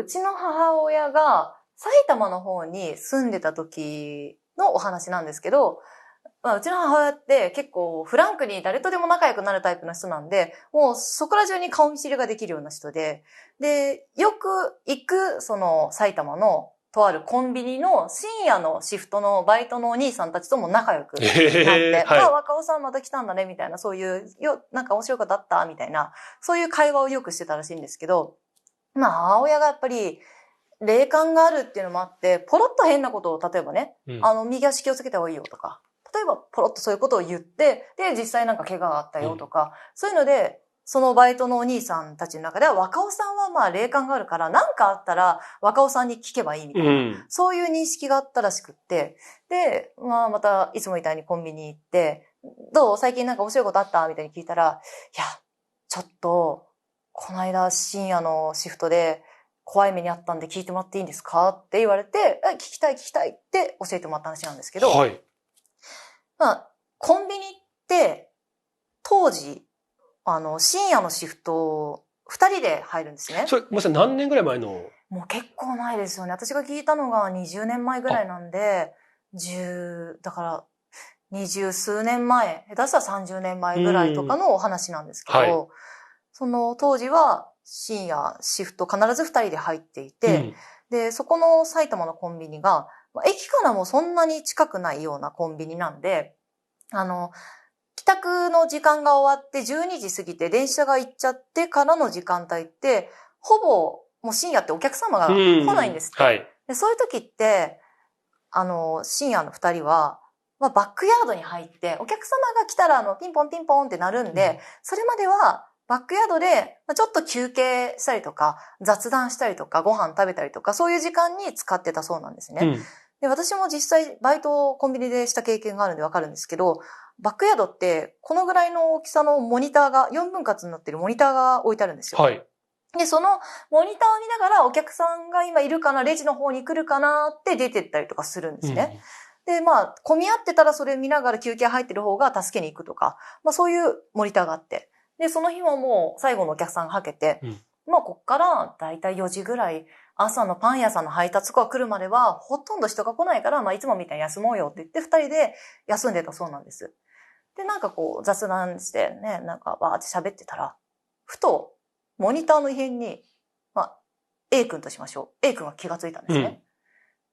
ちの母親が埼玉の方に住んでた時のお話なんですけど、うちの母親って結構フランクに誰とでも仲良くなるタイプの人なんで、もうそこら中に顔見知りができるような人で、で、よく行くその埼玉のとあるコンビニの深夜のシフトのバイトのお兄さんたちとも仲良くなって、はい、若尾さんまた来たんだねみたいな、そういう、なんか面白いことあったみたいな、そういう会話をよくしてたらしいんですけど、母親がやっぱり、霊感があるっていうのもあって、ポロッと変なことを、例えばね、右足気をつけた方がいいよとか、例えばポロッとそういうことを言って、で、実際なんか怪我があったよとか、そういうので、そのバイトのお兄さんたちの中では、若尾さんは霊感があるから、何かあったら若尾さんに聞けばいいみたいな、そういう認識があったらしくって、で、またいつもみたいにコンビニ行って、どう最近なんか面白いことあったみたいに聞いたら、いや、ちょっと、この間深夜のシフトで、怖い目にあったんで聞いてもらっていいんですかって言われて、聞きたいって教えてもらった話なんですけど、はい。コンビニって、当時、深夜のシフト、2人で入るんですね。それ、まさに何年ぐらい前の？もう結構前ですよね。私が聞いたのが20年前ぐらいなんで、だから、20数年前、下手したら30年前ぐらいとかのお話なんですけど、はい、その当時は深夜シフト必ず2人で入っていて、で、そこの埼玉のコンビニが、駅からもそんなに近くないようなコンビニなんで、帰宅の時間が終わって12時過ぎて電車が行っちゃってからの時間帯って、ほぼもう深夜ってお客様が来ないんですって。はい、でそういう時って、深夜の2人は、バックヤードに入って、お客様が来たらピンポンピンポンってなるんで、それまではバックヤードでちょっと休憩したりとか、雑談したりとか、ご飯食べたりとか、そういう時間に使ってたそうなんですね。で、私も実際バイトをコンビニでした経験があるんでわかるんですけど、バックヤードってこのぐらいの大きさのモニターが、4分割になってるモニターが置いてあるんですよ。はい。で、そのモニターを見ながらお客さんが今いるかな、レジの方に来るかなって出てったりとかするんですね。で、混み合ってたらそれ見ながら休憩入ってる方が助けに行くとか、そういうモニターがあって。で、その日はもう最後のお客さんがはけて、こっからだいたい4時ぐらい、朝のパン屋さんの配達とか来るまではほとんど人が来ないから、いつもみたいに休もうよって言って二人で休んでたそうなんです。で、雑談してね、バーって喋ってたら、ふとモニターの異変に、A 君としましょう。A 君が気がついたんですね。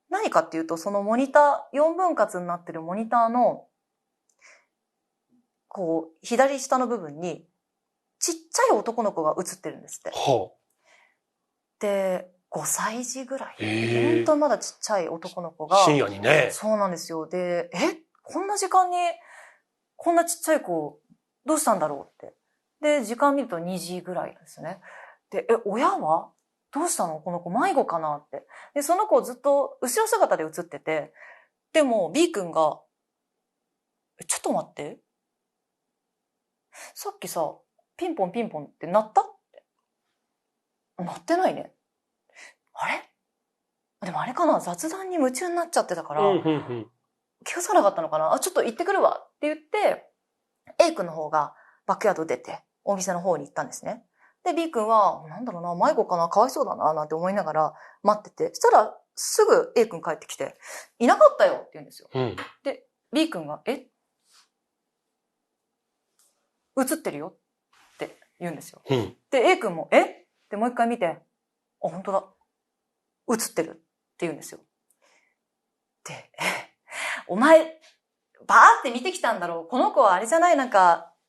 何かっていうと、そのモニター、4分割になってるモニターの、左下の部分に、ちっちゃい男の子が映ってるんですって。で、5歳児ぐらい。本当まだちっちゃい男の子が。深夜にね。そうなんですよ。で、こんな時間に、こんなちっちゃい子、どうしたんだろうって。で、時間見ると2時ぐらいですね。で、親はどうしたのこの子迷子かなって。で、その子ずっと後ろ姿で映ってて、でも B 君が、ちょっと待って。さっきさ、ピンポンピンポンって鳴ったって。鳴ってないね。あれでもあれかな雑談に夢中になっちゃってたから、気がつかなかったのかなちょっと行ってくるわって言って、A 君の方がバックヤード出て、お店の方に行ったんですね。で、B 君は、なんだろうな、迷子かな、かわいそうだな、なんて思いながら待ってて、そしたら、すぐ A 君帰ってきて、いなかったよって言うんですよ。で、B 君が、映ってるよって言うんですよ。で、A 君も、ってもう一回見て、本当だ。映ってるって言うんですよ。で、お前、バーって見てきたんだろう。この子はあれじゃない、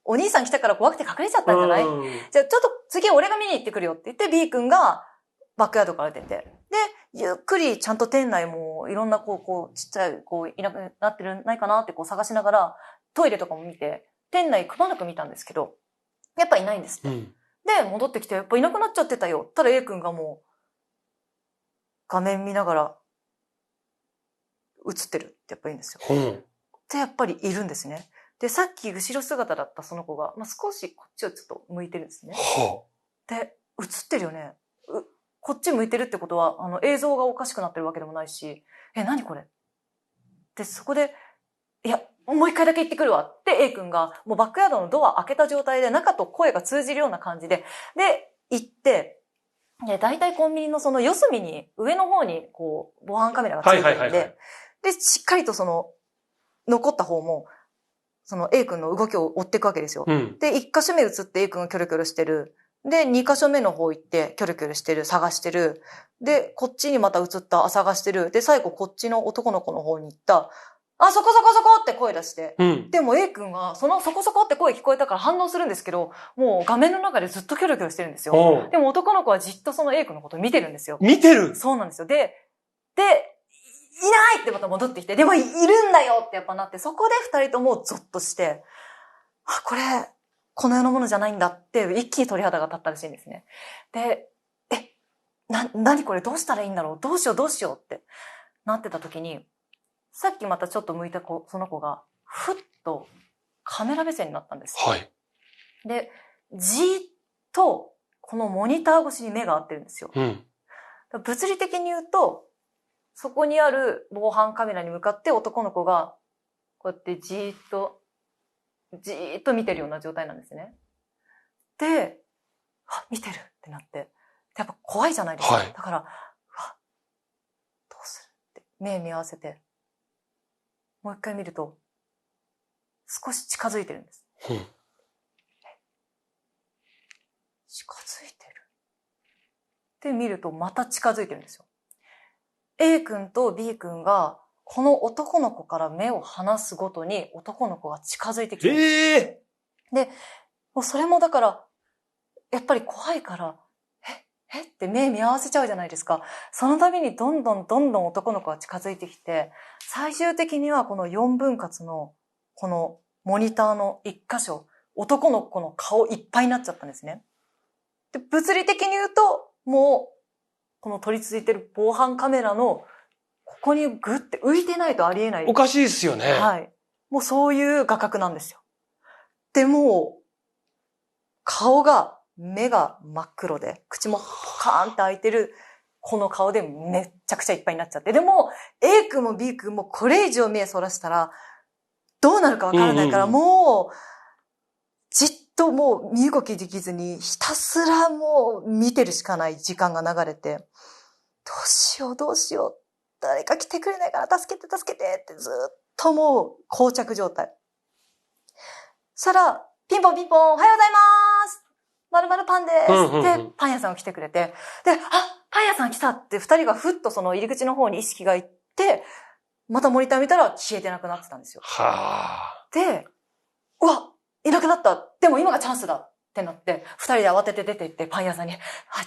お兄さん来たから怖くて隠れちゃったんじゃない？じゃあちょっと次俺が見に行ってくるよって言って B 君がバックヤードから出て。で、ゆっくりちゃんと店内もいろんなちっちゃいいなくなってるないかなって探しながらトイレとかも見て、店内くまなく見たんですけど、やっぱいないんですって。で、戻ってきてやっぱいなくなっちゃってたよ。ただ A 君がもう画面見ながら映ってるってやっぱいいんですよ。で、やっぱりいるんですね。で、さっき後ろ姿だったその子が、少しこっちをちょっと向いてるんですね。で、映ってるよね。こっち向いてるってことは、映像がおかしくなってるわけでもないし、何これ？で、そこで、いや、もう一回だけ行ってくるわって A 君が、もうバックヤードのドア開けた状態で中と声が通じるような感じで、で、行って、で、大体コンビニのその四隅に、上の方に、こう、防犯カメラがついてるんで、はいはいはいはい、で、しっかりとその、残った方も、その A 君の動きを追っていくわけですよ。うん、で、1箇所目映って A 君がキョロキョロしてる。で、2箇所目の方行って、キョロキョロしてる、探してる。で、こっちにまた映った、探してる。で、最後こっちの男の子の方に行った。あ、そこそこそこって声出して。うん。でも A 君は、そのそこそこって声聞こえたから反応するんですけど、もう画面の中でずっとキョロキョロしてるんですよ。でも男の子はじっとその A 君のことを見てるんですよ。見てる。そうなんですよ。で、いないってまた戻ってきて、でもいるんだよってやっぱなって、そこで二人ともゾッとして、あ、これ、この世のものじゃないんだって一気に鳥肌が立ったらしいんですね。で、何これどうしたらいいんだろう、どうしようってなってた時に、さっきまたちょっと向いた子、その子が、ふっとカメラ目線になったんです。はい。で、じーっと、このモニター越しに目が合ってるんですよ。うん。物理的に言うと、そこにある防犯カメラに向かって男の子が、こうやってじーっと見てるような状態なんですね。で、見てるってなって。やっぱ怖いじゃないですか。はい。だから、どうするって目見合わせて、もう一回見ると、少し近づいてるんです。うん、近づいてる。で、見るとまた近づいてるんですよ。A 君と B 君が、この男の子から目を離すごとに男の子が近づいてきてるんです。で、もうそれもだから、やっぱり怖いから、って目見合わせちゃうじゃないですか。その度にどんどん男の子が近づいてきて、最終的にはこの4分割の、このモニターの1箇所、男の子の顔いっぱいになっちゃったんですね。で、物理的に言うと、もう、この取り付いてる防犯カメラの、ここにグッて浮いてないとありえない。おかしいですよね。はい。もうそういう画角なんですよ。でも、目が真っ黒で、口もポカーンって開いてる、この顔でめっちゃくちゃいっぱいになっちゃって。でも、A 君も B 君もこれ以上目そらしたら、どうなるかわからないから、もう、じっともう身動きできずに、ひたすらもう見てるしかない時間が流れて、どうしよう。誰か来てくれないかな、助けてってずっともう膠着状態。そしたら、ピンポン、おはようございます〇〇パンですって、パン屋さんが来てくれて、で、パン屋さん来たって二人がふっとその入り口の方に意識がいって、またモニター見たら消えてなくなってたんですよ。で、うわ、いなくなった。でも今がチャンスだってなって、二人で慌てて出て行ってパン屋さんに、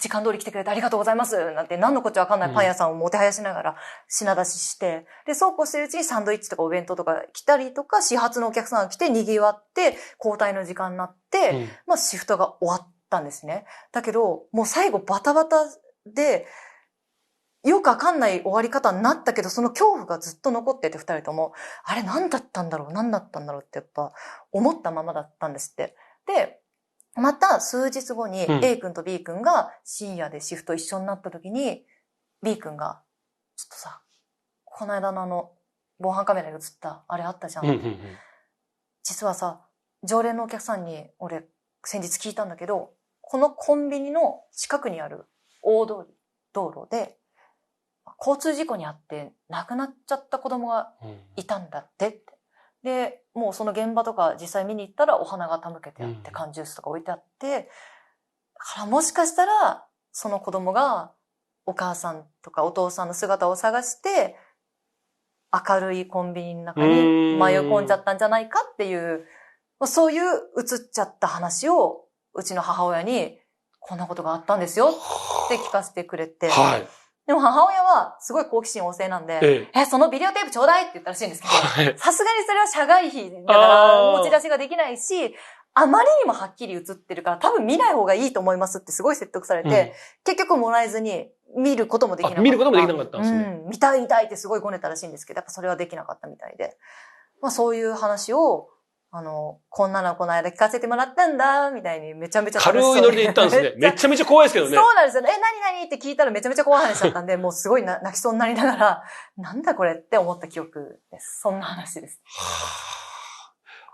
時間通り来てくれてありがとうございますなんて何のこっちゃわかんないパン屋さんをもてはやしながら品出しして、で、そうこうしてるうちにサンドイッチとかお弁当とか来たりとか、始発のお客さんが来て賑わって、交代の時間になって、シフトが終わったんですね。だけど、もう最後バタバタで、よくわかんない終わり方になったけど、その恐怖がずっと残ってて、二人とも、あれ何だったんだろうってやっぱ思ったままだったんですって。で、また数日後に A 君と B 君が深夜でシフト一緒になった時に、B 君が、ちょっとさ、この間の防犯カメラに映ったあれあったじゃん。実はさ、常連のお客さんに俺先日聞いたんだけど、このコンビニの近くにある大通り、道路で、交通事故にあって亡くなっちゃった子供がいたんだってって。で、もうその現場とか実際見に行ったらお花が手向けてあって、缶ジュースとか置いてあって、だからもしかしたらその子供がお母さんとかお父さんの姿を探して明るいコンビニの中に迷い込んじゃったんじゃないかっていう、そういう映っちゃった話をうちの母親にこんなことがあったんですよって聞かせてくれて、はい。でも母親はすごい好奇心旺盛なんで、そのビデオテープちょうだいって言ったらしいんですけど、さすがにそれは社外費だから持ち出しができないし、あまりにもはっきり映ってるから多分見ない方がいいと思いますってすごい説得されて、結局もらえずに見ることもできなかった。見ることもできなかったんですね。見たいってすごいごねたらしいんですけど、やっぱそれはできなかったみたいで。そういう話を、こんなのこの間聞かせてもらったんだ、みたいにめちゃめちゃ軽いノリで言ったんですね。めちゃめちゃ怖いですけどね。そうなんですよね。何って聞いたらめちゃめちゃ怖い話だったんで、もうすごい泣きそうになりながら、なんだこれって思った記憶です。そんな話です。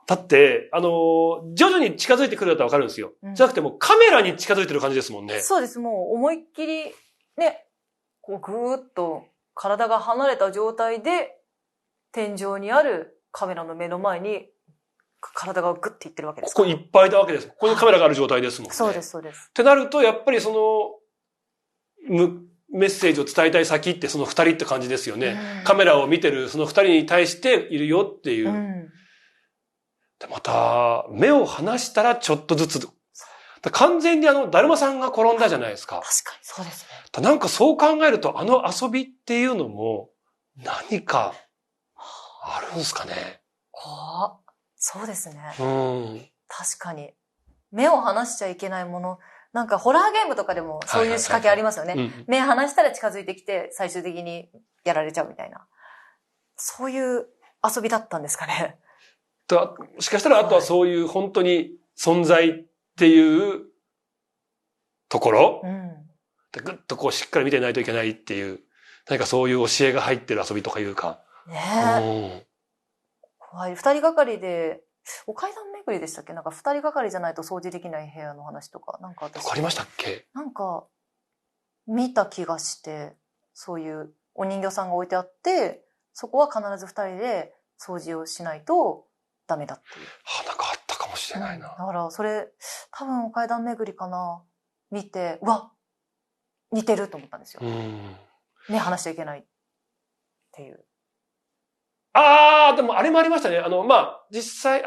だって、徐々に近づいてくるだったらわかるんですよ。じゃなくてもうカメラに近づいてる感じですもんね。そうです。もう思いっきり、ね、こうぐーっと体が離れた状態で、天井にあるカメラの目の前に、体がグッていってるわけです。ここいっぱいだわけです。ここにカメラがある状態ですもんね。そうです、そうです。ってなると、やっぱりメッセージを伝えたい先ってその二人って感じですよね。カメラを見てるその二人に対しているよっていう。でまた、目を離したらちょっとずつ。完全にだるまさんが転んだじゃないですか。確かにそうですね。なんかそう考えると、遊びっていうのも何かあるんですかね。そうですね。うん。確かに。目を離しちゃいけないもの。なんかホラーゲームとかでもそういう仕掛けありますよね。目離したら近づいてきて最終的にやられちゃうみたいな。そういう遊びだったんですかね。もしかしたらあとはそういう本当に存在っていうところ、ぐっとこうしっかり見てないといけないっていう、何かそういう教えが入ってる遊びとかいうか。ねえ。怖い。二人がかりで、お階段巡りでしたっけ？なんか二人がかりじゃないと掃除できない部屋の話とか、なんか私。わかりましたっけ？なんか、見た気がして、そういうお人形さんが置いてあって、そこは必ず二人で掃除をしないとダメだっていう。なんかあったかもしれないな。だから、それ、多分お階段巡りかな。見て、うわ、似てると思ったんですよ。目離しちゃいけないっていう。でもあれもありましたね。実際、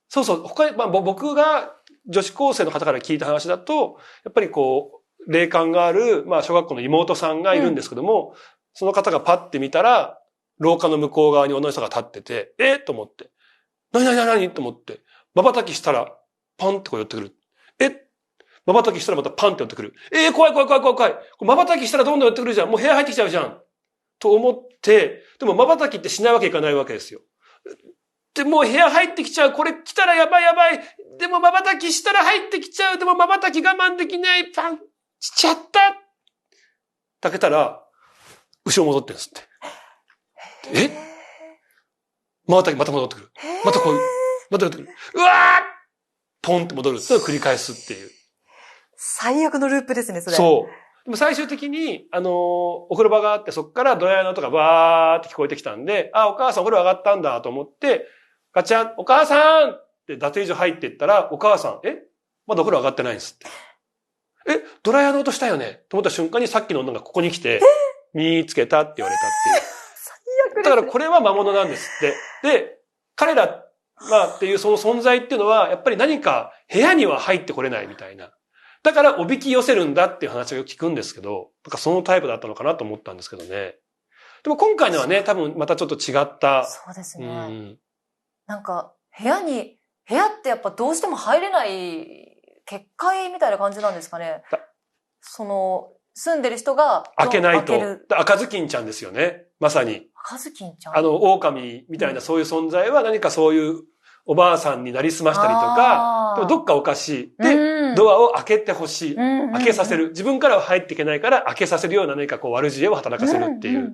そうそう、他に、僕が女子高生の方から聞いた話だと、やっぱりこう、霊感がある、小学校の妹さんがいるんですけども、その方がパッて見たら、廊下の向こう側に女の人が立ってて、と思って。何と思って。瞬きしたら、パンってこう寄ってくる。瞬きしたらまたパンって寄ってくる。怖い。瞬きしたらどんどん寄ってくるじゃん。もう部屋入ってきちゃうじゃん。と思って、でも瞬きってしないわけいかないわけですよ。で、もう部屋入ってきちゃう。これ来たらやばい。でも瞬きしたら入ってきちゃう。でも瞬き我慢できない。パンしちゃった。開けたら、後ろ戻ってるんですって。瞬きまた戻ってくる。またこう、また戻ってくる。うわーポンって戻る。それを繰り返すっていう。最悪のループですね、それ。そう。でも最終的に、お風呂場があって、そこからドライヤーの音がバーって聞こえてきたんで、お母さんお風呂上がったんだと思って、ガチャン、お母さんって脱衣所入っていったら、お母さん、まだお風呂上がってないんですって。ドライヤーの音したよねと思った瞬間にさっきの女がここに来て、見つけたって言われたっていう。最悪です。だからこれは魔物なんですって。で、彼らっていうその存在っていうのは、やっぱり何か部屋には入ってこれないみたいな。だからおびき寄せるんだっていう話を聞くんですけど、なんかそのタイプだったのかなと思ったんですけどね。でも今回のはね、多分またちょっと違った。そうですね。なんか、部屋ってやっぱどうしても入れない結界みたいな感じなんですかね。住んでる人が開けないと。赤ずきんちゃんですよね。まさに。赤ずきんちゃん狼みたいなそういう存在は何かそういうおばあさんになりすましたりとか、でもどっかおかしい。で、ドアを開けてほしい。開けさせる。自分からは入っていけないから開けさせるような何かこう悪知恵を働かせるっていう。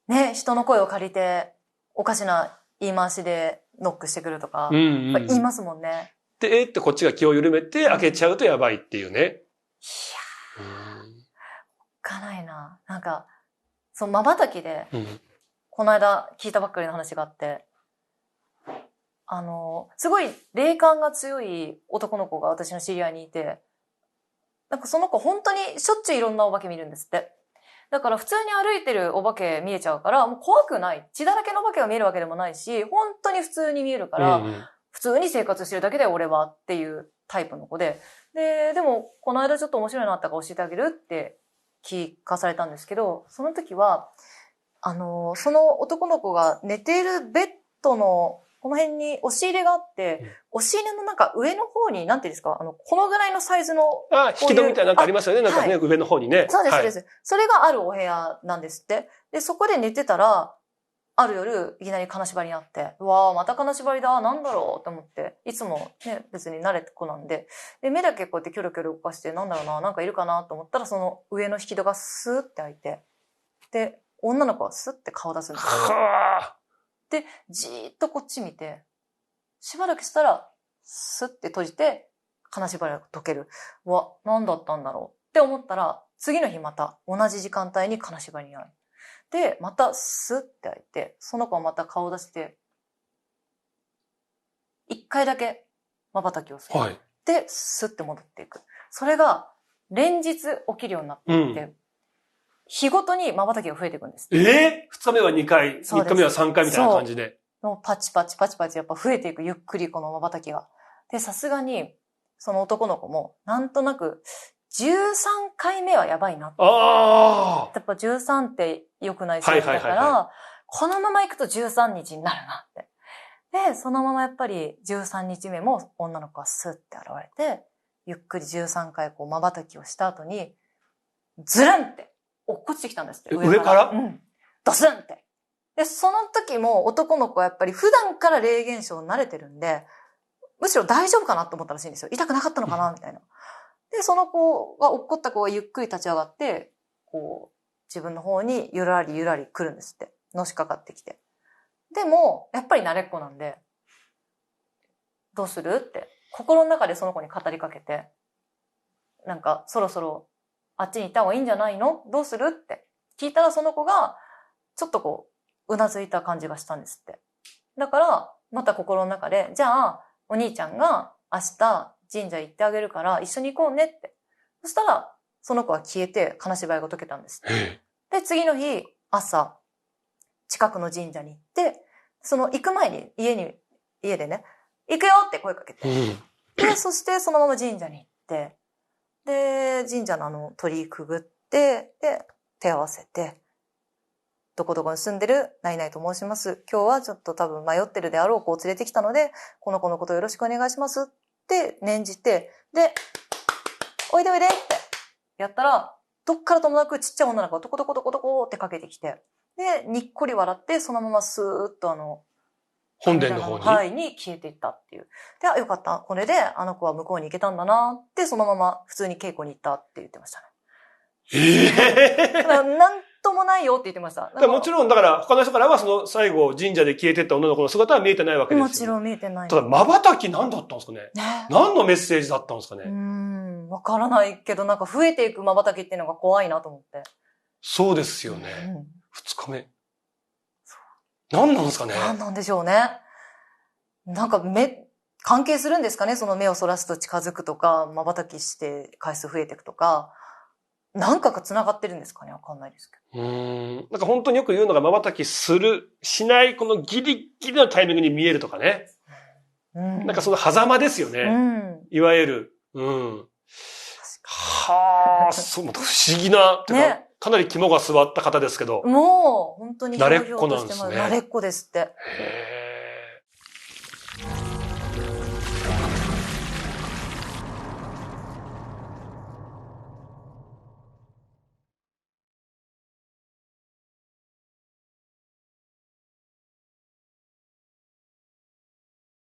ね、人の声を借りて、おかしな言い回しでノックしてくるとか、言いますもんね。で、ってこっちが気を緩めて開けちゃうとやばいっていうね。いやおっかないな。なんか、瞬きで、この間聞いたばっかりの話があって、すごい霊感が強い男の子が私の知り合いにいて、なんかその子本当にしょっちゅういろんなお化け見るんですって。だから普通に歩いてるお化け見えちゃうから、もう怖くない。血だらけのお化けが見えるわけでもないし、本当に普通に見えるから、普通に生活してるだけで俺はっていうタイプの子で。でも、この間ちょっと面白いのあったから教えてあげるって聞かされたんですけど、その時は、その男の子が寝ているベッドのこの辺に押し入れがあって、押し入れのなんか上の方に、なんていうんですか、このぐらいのサイズの。引き戸みたいななんかありますよね。なんかね、上の方にね。そうです、それがあるお部屋なんですって。で、そこで寝てたら、ある夜、いきなり金縛りにあって、うわー、また金縛りだ、なんだろうと思って、いつもね、別に慣れた子なんで、で、目だけこうやってキョロキョロ動かして、なんだろうな、なんかいるかなと思ったら、その上の引き戸がスーって開いて、で、女の子はスッて顔出すんですよ。で、じーっとこっち見て、しばらくしたら、スッて閉じて、金縛りが解ける。うわ、何だったんだろうって思ったら、次の日また同じ時間帯に金縛りにある。で、またスッて開いて、その子はまた顔を出して、一回だけ瞬きをする。はい。で、スッて戻っていく。それが、連日起きるようになっていって、日ごとに瞬きが増えていくんです。二日目は2回、3日目は3回みたいな感じで。もうパチパチパチパチやっぱ増えていく、ゆっくりこの瞬きが。で、さすがに、その男の子も、なんとなく、13回目はやばいなって。ああ。やっぱ13って良くない数字だから、このまま行くと13日になるなって。で、そのままやっぱり13日目も女の子がスッて現れて、ゆっくり13回こう瞬きをした後に、ズルンって落っこちてきたんですって。上からうん。ドスンって。で、その時も男の子はやっぱり普段から霊現象に慣れてるんで、むしろ大丈夫かなと思ったらしいんですよ。痛くなかったのかなみたいな。で、その子が、落っこった子がゆっくり立ち上がって、こう、自分の方にゆらりゆらり来るんですって。のしかかってきて。でも、やっぱり慣れっこなんで、どうするって、心の中でその子に語りかけて、なんか、そろそろ、あっちに行った方がいいんじゃないの？どうするって聞いたらその子が、ちょっとこう、うなずいた感じがしたんですって。だから、また心の中で、じゃあ、お兄ちゃんが明日神社行ってあげるから一緒に行こうねって。そしたら、その子は消えて金縛りが解けたんですって。で、次の日、朝、近くの神社に行って、その行く前に家でね、行くよって声かけて。で、そしてそのまま神社に行って、で、神社の鳥居くぐって、で、手合わせて、どこどこに住んでる何々と申します。今日はちょっと多分迷ってるであろう子を連れてきたので、この子のことよろしくお願いしますって念じて、で、おいでおいでってやったら、どっからともなくちっちゃい女の子がトコトコトコトコってかけてきて、で、にっこり笑って、そのままスーッと本殿の方にはいに消えていったっていう。で、あ、よかった。これであの子は向こうに行けたんだなって、そのまま普通に稽古に行ったって言ってましたね。なんともないよって言ってました。もちろん、だから他の人からはその最後神社で消えてった女の子の姿は見えてないわけですよ、ね。もちろん見えてない。ただ、瞬き何だったんですかね。何のメッセージだったんですかね。わからないけど、なんか増えていく瞬きっていうのが怖いなと思って。そうですよね。二日目。何なんですかね。何なんでしょうね。なんか関係するんですかね。その目をそらすと近づくとか、瞬きして回数増えていくとか。なんかが繋がってるんですかね。わかんないですけど。なんか本当によく言うのが瞬きする、しない、このギリギリのタイミングに見えるとかね。なんかその狭間ですよね。いわゆる。はあ、不思議な、ね、かなり肝が据わった方ですけど。もう、本当に慣れっこなんですね。慣れっこですって。へー。